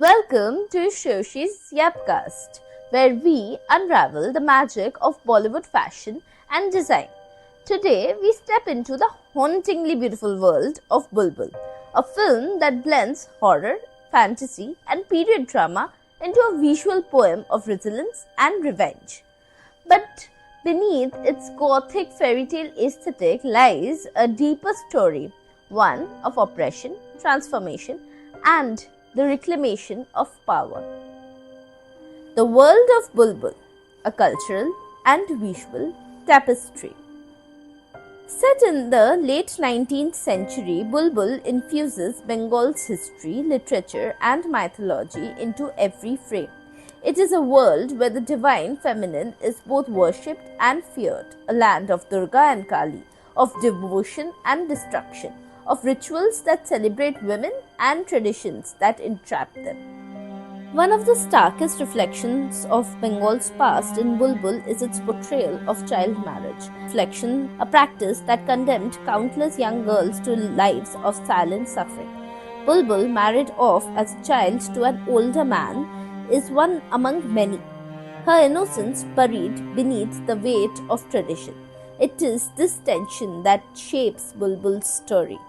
Welcome to Shoshi's Yapcast, where we unravel the magic of Bollywood fashion and design. Today, we step into the hauntingly beautiful world of Bulbbul, a film that blends horror, fantasy, and period drama into a visual poem of resilience and revenge. But beneath its Gothic fairy tale aesthetic lies a deeper story, one of oppression, transformation, and the reclamation of power. The world of Bulbbul, a cultural and visual tapestry. Set in the late 19th century, Bulbbul infuses Bengal's history, literature, and mythology into every frame. It is a world where the divine feminine is both worshipped and feared, a land of Durga and Kali, of devotion and destruction, of rituals that celebrate women and traditions that entrap them. One of the starkest reflections of Bengal's past in Bulbbul is its portrayal of child marriage. A practice that condemned countless young girls to lives of silent suffering. Bulbbul, married off as a child to an older man, is one among many. Her innocence buried beneath the weight of tradition. It is this tension that shapes Bulbbul's story.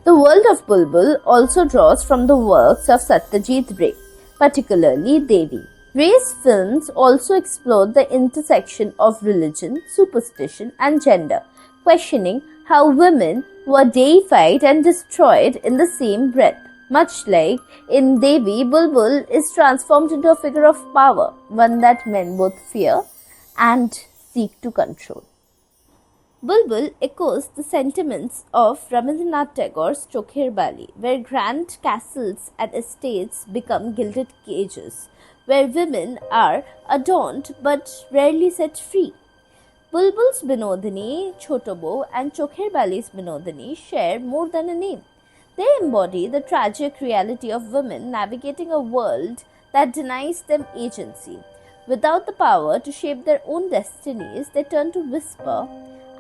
The world of Bulbbul also draws from the works of Satyajit Ray, particularly Devi. Ray's films also explored the intersection of religion, superstition, and gender, questioning how women were deified and destroyed in the same breath. Much like in Devi, Bulbbul is transformed into a figure of power, one that men both fear and seek to control. Bulbbul echoes the sentiments of Rabindranath Tagore's Chokher Bali, where grand castles and estates become gilded cages, where women are adorned but rarely set free. Bulbbul's Binodini, Chotobo, and Chokher Bali's Binodini share more than a name. They embody the tragic reality of women navigating a world that denies them agency. Without the power to shape their own destinies, they turn to whisper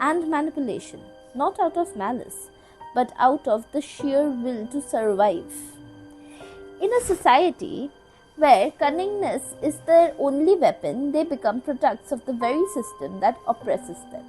and manipulation, not out of malice, but out of the sheer will to survive. In a society where cunningness is their only weapon, they become products of the very system that oppresses them.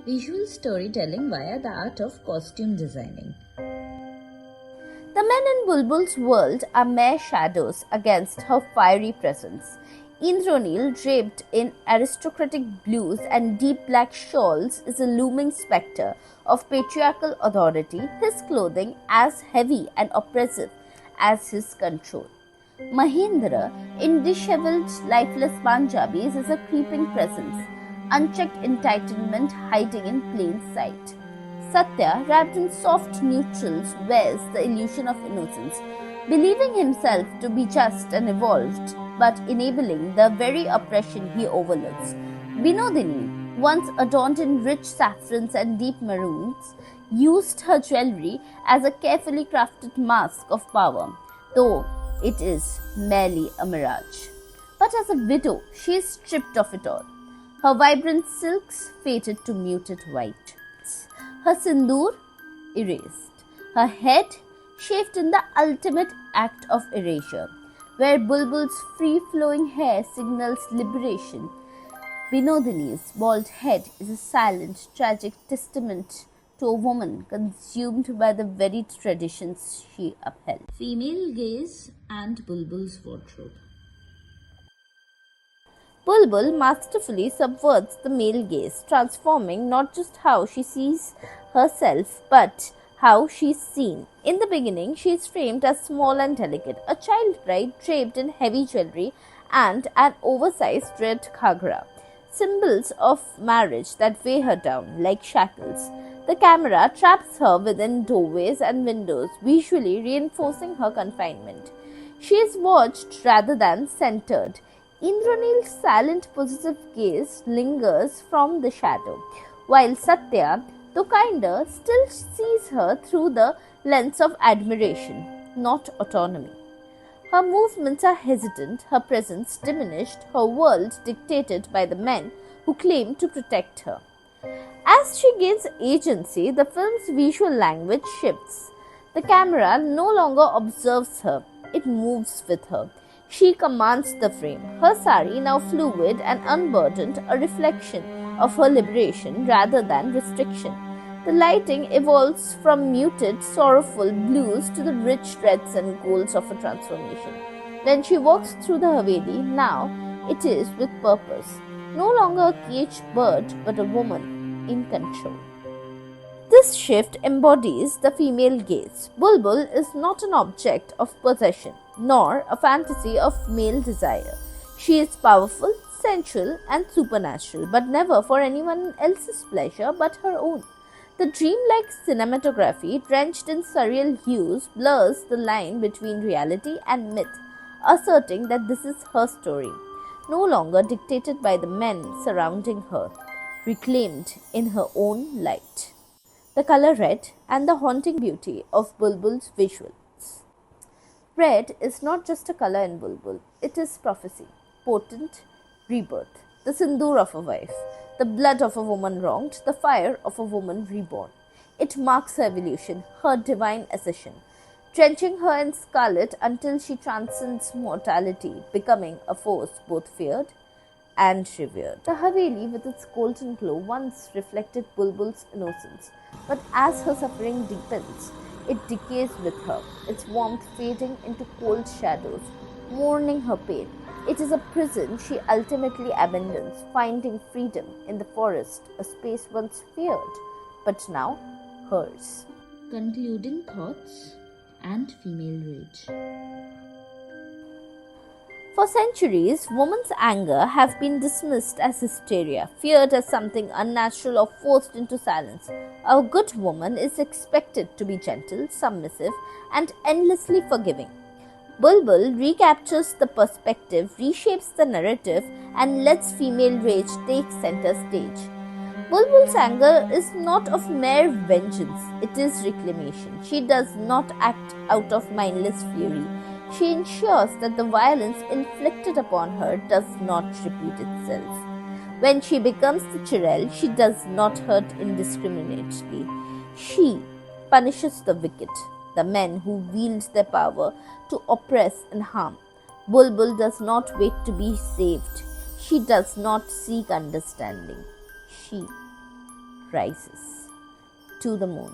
Visual storytelling via the art of costume designing. The men in Bulbbul's world are mere shadows against her fiery presence. Indranil, draped in aristocratic blues and deep black shawls, is a looming spectre of patriarchal authority, his clothing as heavy and oppressive as his control. Mahendra, in disheveled, lifeless Punjabis, is a creeping presence, unchecked entitlement hiding in plain sight. Satya, wrapped in soft neutrals, wears the illusion of innocence, believing himself to be just and evolved, but enabling the very oppression he overlooks. Binodini, once adorned in rich saffrons and deep maroons, used her jewelry as a carefully crafted mask of power, though it is merely a mirage. But as a widow, she is stripped of it all. Her vibrant silks faded to muted white. Her sindoor erased. Her head shaved in the ultimate act of erasure, where Bulbbul's free-flowing hair signals liberation. Binodini's bald head is a silent, tragic testament to a woman consumed by the very traditions she upheld. Female gaze and Bulbbul's wardrobe. Bulbbul masterfully subverts the male gaze, transforming not just how she sees herself, but how she is seen. In the beginning, she is framed as small and delicate, a child bride draped in heavy jewelry and an oversized red ghagra, symbols of marriage that weigh her down like shackles. The camera traps her within doorways and windows, visually reinforcing her confinement. She is watched rather than centered. Indranil's silent possessive gaze lingers from the shadow, while Satya, though kinder, still sees her through the lens of admiration, not autonomy. Her movements are hesitant, her presence diminished, her world dictated by the men who claim to protect her. As she gains agency, the film's visual language shifts. The camera no longer observes her. it moves with her. She commands the frame, her sari now fluid and unburdened, a reflection of her liberation rather than restriction. The lighting evolves from muted, sorrowful blues to the rich reds and golds of a transformation. When she walks through the Haveli, now it is with purpose. No longer a caged bird, but a woman in control. This shift embodies the female gaze. Bulbbul is not an object of possession, nor a fantasy of male desire. She is powerful, sensual, and supernatural, but never for anyone else's pleasure but her own. The dreamlike cinematography, drenched in surreal hues, blurs the line between reality and myth, asserting that this is her story, no longer dictated by the men surrounding her, reclaimed in her own light. The color red and the haunting beauty of Bulbbul's visuals. Red is not just a color in Bulbbul, it is prophecy, potent rebirth, the sindoor of a wife, the blood of a woman wronged, the fire of a woman reborn. It marks her evolution, her divine ascension, drenching her in scarlet until she transcends mortality, becoming a force both feared and revered. The Haveli, with its golden glow, once reflected Bulbbul's innocence, but as her suffering deepens, it decays with her, its warmth fading into cold shadows, mourning her pain. It is a prison she ultimately abandons, finding freedom in the forest, a space once feared, but now hers. Concluding thoughts and female rage. For centuries, women's anger have been dismissed as hysteria, feared as something unnatural or forced into silence. A good woman is expected to be gentle, submissive, and endlessly forgiving. Bulbbul recaptures the perspective, reshapes the narrative, and lets female rage take center stage. Bulbbul's anger is not of mere vengeance, it is reclamation. She does not act out of mindless fury. She ensures that the violence inflicted upon her does not repeat itself. When she becomes the churel, she does not hurt indiscriminately. She punishes the wicked, the men who wield their power to oppress and harm. Bulbbul does not wait to be saved. She does not seek understanding. She rises to the moon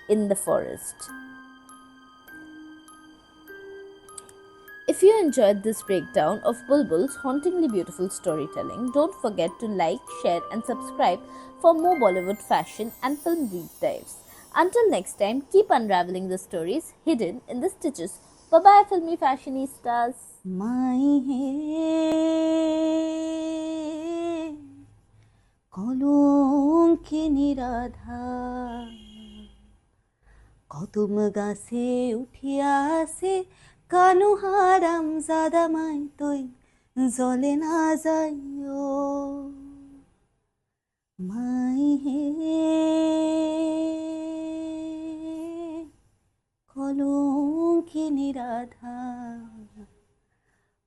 in the forest. If you enjoyed this breakdown of Bulbbul's hauntingly beautiful storytelling, don't forget to like, share and subscribe for more Bollywood fashion and film deep dives. Until next time, keep unraveling the stories hidden in the stitches. Bye-bye, filmy fashionistas. কলঙ্কিনী Radha কদম গাছে উঠিয়াছে কানু হারাম জাদামাই তুই জলে না যাইও মাই হে কলঙ্কিনী রাধা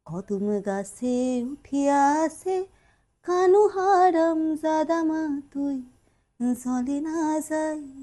কদম গাছে উঠিয়াছে কানু হারাম জাদামা তুই জলে না যাই